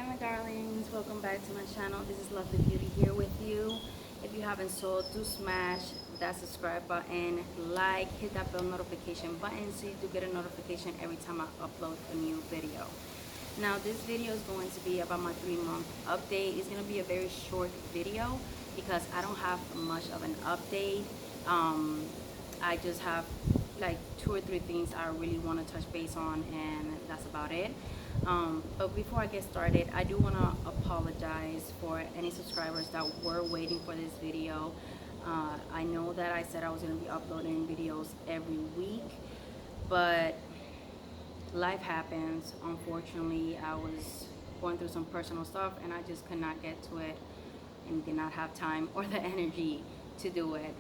Hi my darlings, welcome back to my channel. This is Lovely Beauty here with you. If you haven't so, do smash that subscribe button, like, hit that bell notification button so you do get a notification every time I upload a new video. Now this video is going to be about my 3-month update. It's going to be a very short video because I don't have much of an update. I just have like 2 or 3 things I really want to touch base on, and that's about it. But before I get started, I do want to apologize for any subscribers that were waiting for this video. I know that I said I was going to be uploading videos every week, but life happens. Unfortunately, I was going through some personal stuff and I just could not get to it and did not have time or the energy to do it.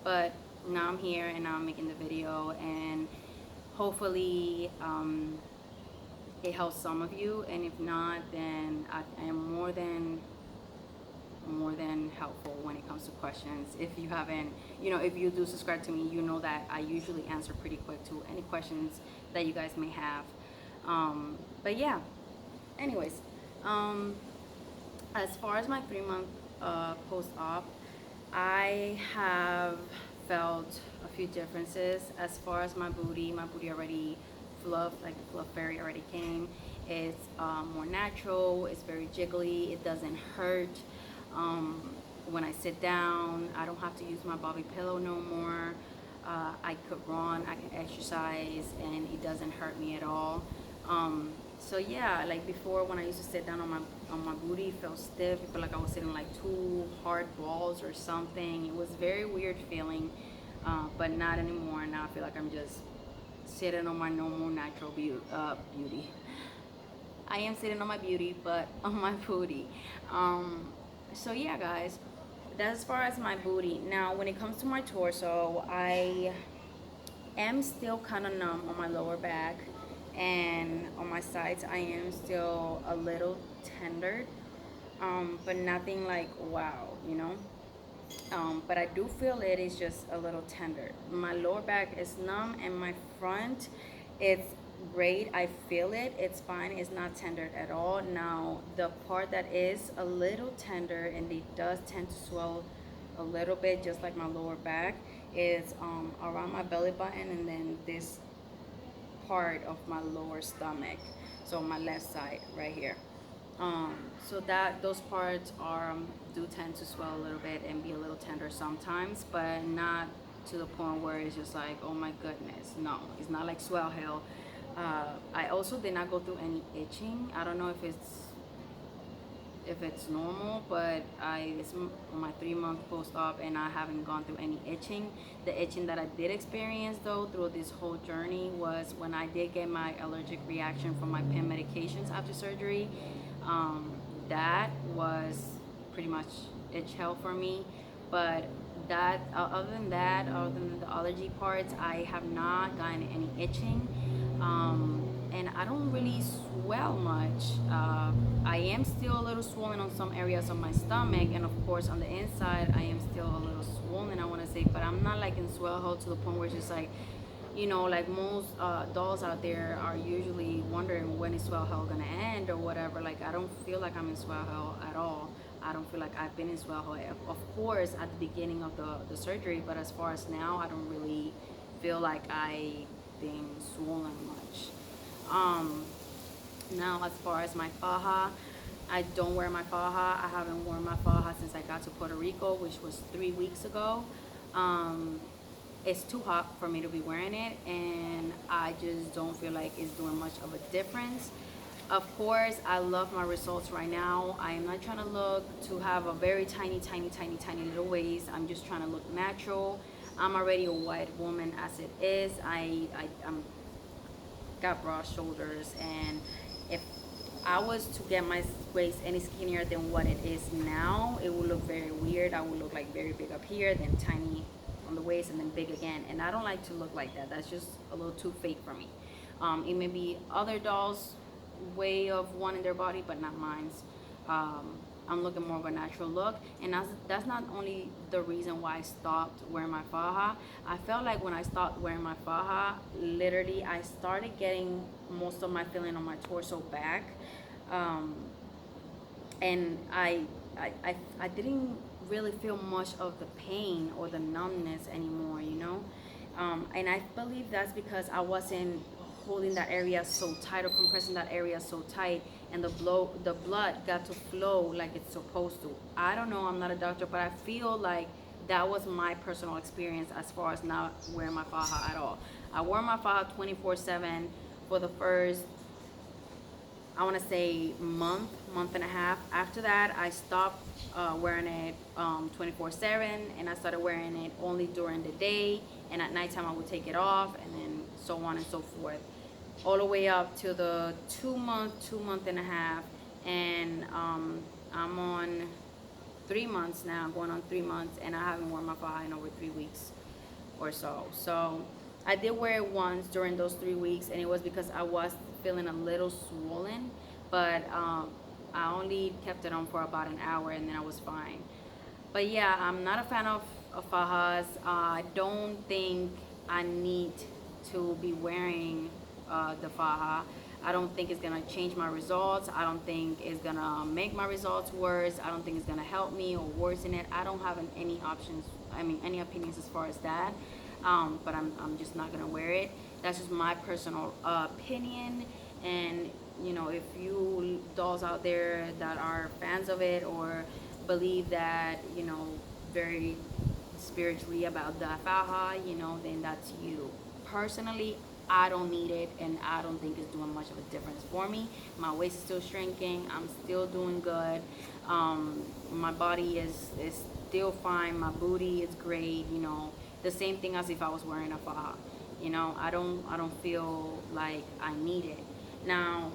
But now I'm here and now I'm making the video, and hopefully it helps some of you, and if not, then I am more than helpful when it comes to questions. If you haven't, if you do subscribe to me, you know that I usually answer pretty quick to any questions that you guys may have. But yeah, anyways, as far as my 3-month post-op, I have felt a few differences. As far as my booty already fluffed, like the fluff fairy already came. It's more natural, it's very jiggly, it doesn't hurt. When I sit down, I don't have to use my bobby pillow no more. I could run, I can exercise, and it doesn't hurt me at all. So yeah, like before, when I used to sit down on my booty, it felt stiff. It felt like I was sitting like 2 hard balls or something. It was a very weird feeling, but not anymore. Now I feel like I'm just sitting on my normal natural beauty. I am sitting on my beauty, but on my booty. So yeah, guys, that's as far as my booty. Now when it comes to my torso, I am still kind of numb on my lower back, and on my sides I am still a little tender, but nothing like wow, but I do feel it is just a little tender. My lower back is numb and my front, it's great. I feel it, it's fine, it's not tender at all. Now the part that is a little tender and it does tend to swell a little bit, just like my lower back, is around my belly button and then this part of my lower stomach, so my left side right here. So that those parts are do tend to swell a little bit and be a little tender sometimes, but not to the point where it's just like, oh my goodness, no, it's not like swell hell. I also did not go through any itching. I don't know if it's normal, but it's on my 3-month post-op and I haven't gone through any itching. The itching that I did experience though through this whole journey was when I did get my allergic reaction from my pain medications after surgery. That was pretty much itch hell for me. But that other than the allergy parts, I have not gotten any itching. And I don't really swell much. I am still a little swollen on some areas of my stomach, and of course on the inside I am still a little swollen, I want to say, but I'm not like in swell hole to the point where it's just like, like most dolls out there are usually wondering when is swell hole gonna end or whatever. Like I don't feel like I'm in swell hole at all. I don't feel like I've been in swell hole, of course at the beginning of the surgery, but as far as now, I don't really feel like I've been swollen much. Now as far as my faja, I don't wear my faja. I haven't worn my faja since I got to Puerto Rico, which was 3 weeks ago. It's too hot for me to be wearing it, and I just don't feel like it's doing much of a difference. Of course, I love my results right now. I am not trying to have a very tiny little waist. I'm just trying to look natural. I'm already a white woman as it is. I'm got broad shoulders, and if I was to get my waist any skinnier than what it is now, it would look very weird. I would look like very big up here, then tiny on the waist, and then big again, and I don't like to look like that. That's just a little too fake for me. It may be other dolls' way of wanting their body, but not mine's. I'm looking more of a natural look, and that's not only the reason why I stopped wearing my faja. I felt like when I stopped wearing my faja, literally I started getting most of my feeling on my torso back. um, and I didn't really feel much of the pain or the numbness anymore, you know. And I believe that's because I wasn't holding that area so tight or compressing that area so tight, and the blood got to flow like it's supposed to. I don't know, I'm not a doctor, but I feel like that was my personal experience as far as not wearing my faja at all. I wore my faja 24/7 for the first, I want to say, month and a half. After that, I stopped wearing it 24/7, and I started wearing it only during the day, and at nighttime I would take it off, and then so on and so forth, all the way up to the 2 month and a half, and I'm on 3 months now, going on 3 months, and I haven't worn my faja in over 3 weeks or so. So I did wear it once during those 3 weeks, and it was because I was feeling a little swollen, but I only kept it on for about an hour, and then I was fine. But yeah, I'm not a fan of fajas. I don't think I need to be wearing the faja. I don't think it's gonna change my results. I don't think it's gonna make my results worse. I don't think it's gonna help me or worsen it. I don't have any options. I mean, any opinions as far as that. But I'm just not gonna wear it. That's just my personal opinion. And you know, if you dolls out there that are fans of it or believe that, you know, very spiritually about the faja, you know, then that's you. Personally, I don't need it, and I don't think it's doing much of a difference for me. My waist is still shrinking. I'm still doing good. My body is still fine. My booty is great. You know, the same thing as if I was wearing a faja. You know, I don't feel like I need it. Now,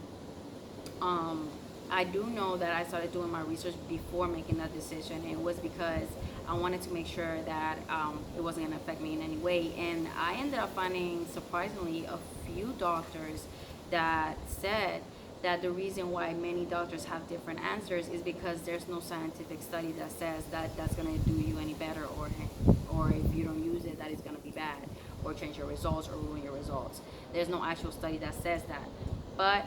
I do know that I started doing my research before making that decision. And it was because I wanted to make sure that it wasn't going to affect me in any way. And I ended up finding, surprisingly, a few doctors that said that the reason why many doctors have different answers is because there's no scientific study that says that that's going to do you any better, or if you don't use it, that it's going to be bad or change your results or ruin your results. There's no actual study that says that. But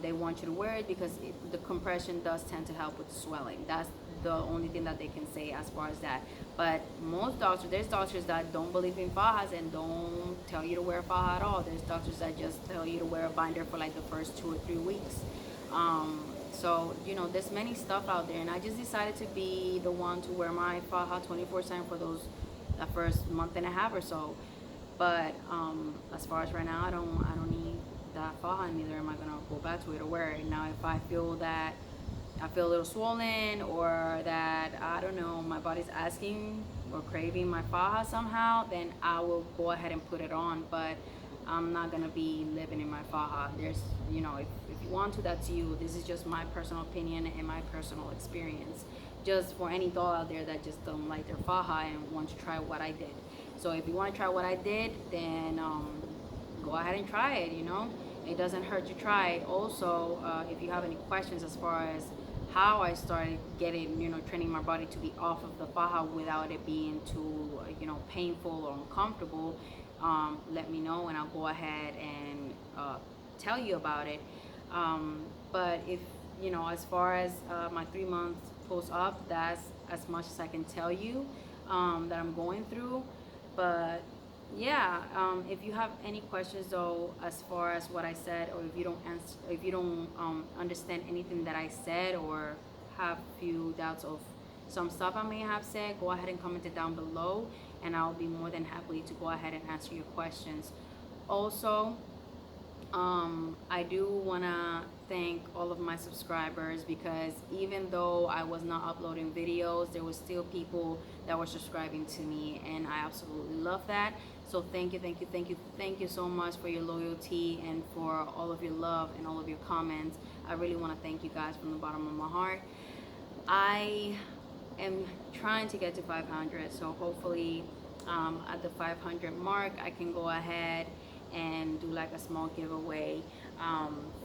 they want you to wear it because the compression does tend to help with the swelling. That's the only thing that they can say as far as that. But most doctors, there's doctors that don't believe in fajas and don't tell you to wear a faja at all. There's doctors that just tell you to wear a binder for like the first 2 or 3 weeks. So, you know, there's many stuff out there, and I just decided to be the one to wear my faja 24/7 for that first month and a half or so. But as far as right now, I don't need that faja, neither am I gonna go back to it or wear it. Now, if I feel that I feel a little swollen, or that, I don't know, my body's asking or craving my faja somehow, then I will go ahead and put it on. But I'm not gonna be living in my faja. There's, you know, if you want to, that's you. This is just my personal opinion and my personal experience. Just for any doll out there that just don't like their faja and want to try what I did. So if you want to try what I did, then go ahead and try it. You know, it doesn't hurt to try. Also, if you have any questions as far as how I started getting, you know, training my body to be off of the faja without it being too, you know, painful or uncomfortable, let me know, and I'll go ahead and tell you about it. But if, you know, as far as my 3 months post-op, that's as much as I can tell you that I'm going through. But yeah, if you have any questions though, as far as what I said, or if you don't understand anything that I said, or have few doubts of some stuff I may have said, go ahead and comment it down below, and I'll be more than happy to go ahead and answer your questions. Also, I do want to thank all of my subscribers, because even though I was not uploading videos, there was still people that were subscribing to me, and I absolutely love that. So thank you, thank you, thank you, thank you so much for your loyalty and for all of your love and all of your comments. I really want to thank you guys from the bottom of my heart. I am trying to get to 500, so hopefully at the 500 mark I can go ahead and do like a small giveaway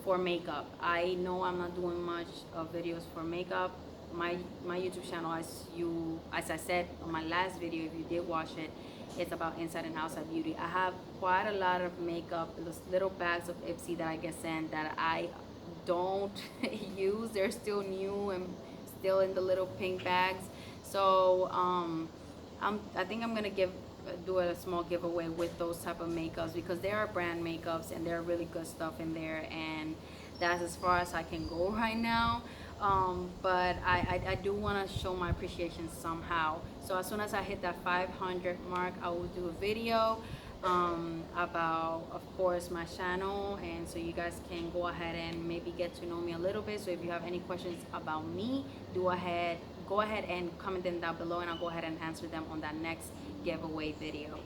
for makeup. I know I'm not doing much of videos for makeup. My YouTube channel, as I said on my last video, if you did watch it, it's about inside and outside beauty. I have quite a lot of makeup, those little bags of Ipsy that I get sent, that I don't use. They're still new and still in the little pink bags. So I think I'm gonna do a small giveaway with those type of makeups, because they are brand makeups and they're really good stuff in there, and that's as far as I can go right now. But I do want to show my appreciation somehow. So as soon as I hit that 500 mark, I will do a video about, of course, my channel, and so you guys can go ahead and maybe get to know me a little bit. So if you have any questions about me, go ahead and comment them down below, and I'll go ahead and answer them on that next giveaway video.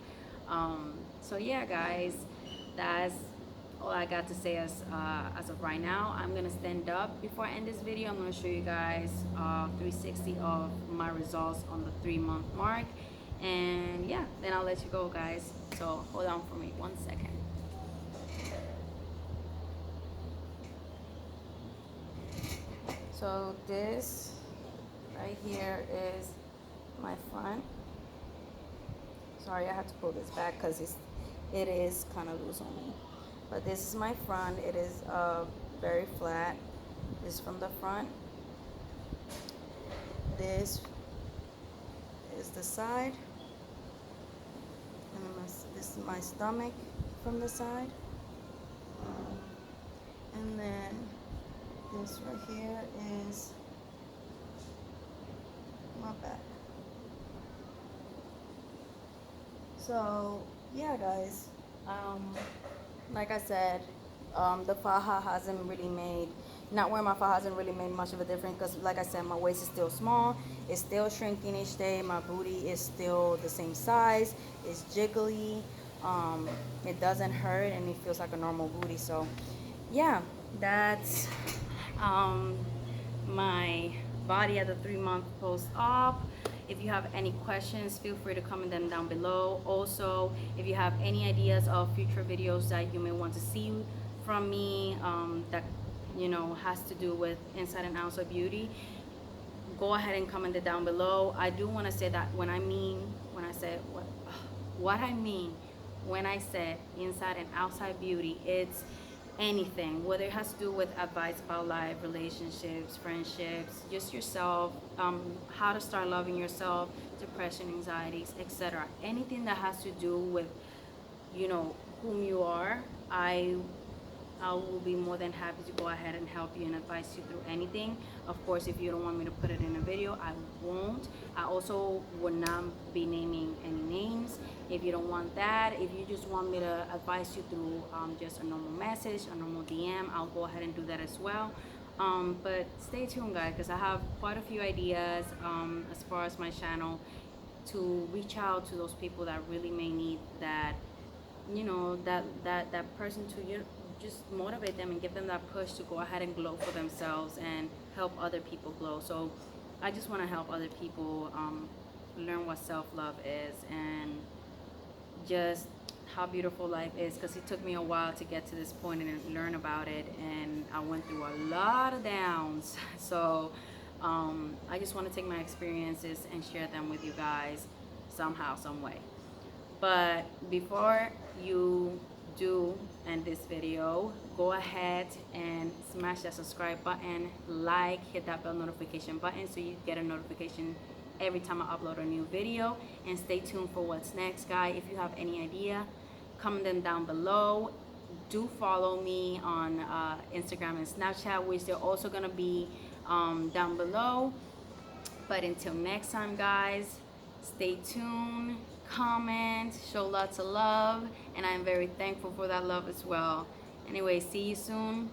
So yeah, guys, that's all I got to say as of right now. I'm gonna stand up before I end this video. I'm gonna show you guys 360 of my results on the 3-month mark, and yeah, then I'll let you go, guys. So hold on for me 1 second. So this right here is my front. Sorry, I have to pull this back because it is kind of loose on me. But this is my front. It is very flat. This is from the front. This is the side. And then this is my stomach from the side. And then this right here is my back. So yeah, guys, like I said, the faja hasn't really made, not wearing my faja hasn't really made much of a difference, because like I said, my waist is still small, it's still shrinking each day, my booty is still the same size, it's jiggly, it doesn't hurt, and it feels like a normal booty. So yeah, that's my body at the 3-month post-op. If you have any questions, feel free to comment them down below. Also, if you have any ideas of future videos that you may want to see from me, that has to do with inside and outside beauty, go ahead and comment it down below. I do want to say that what I mean when I said inside and outside beauty, it's anything, whether it has to do with advice about life, relationships, friendships, just yourself, how to start loving yourself, depression, anxieties, etc. Anything that has to do with whom you are, I will be more than happy to go ahead and help you and advise you through anything. Of course, if you don't want me to put it in a video, I won't. I also would not be naming any names. If you don't want that, if you just want me to advise you through just a normal message, a normal DM, I'll go ahead and do that as well. But stay tuned, guys, because I have quite a few ideas as far as my channel, to reach out to those people that really may need that, that person to just motivate them and give them that push to go ahead and glow for themselves and help other people glow. So I just want to help other people learn what self-love is and just how beautiful life is, because it took me a while to get to this point and learn about it, and I went through a lot of downs. So I just want to take my experiences and share them with you guys somehow, some way. But before you do end this video, go ahead and smash that subscribe button, hit that bell notification button so you get a notification every time I upload a new video, and stay tuned for what's next, guys. If you have any idea, comment them down below. Do follow me on Instagram and Snapchat, which they're also gonna be down below. But until next time, guys, stay tuned, comment, show lots of love, and I'm very thankful for that love as well. Anyway, see you soon.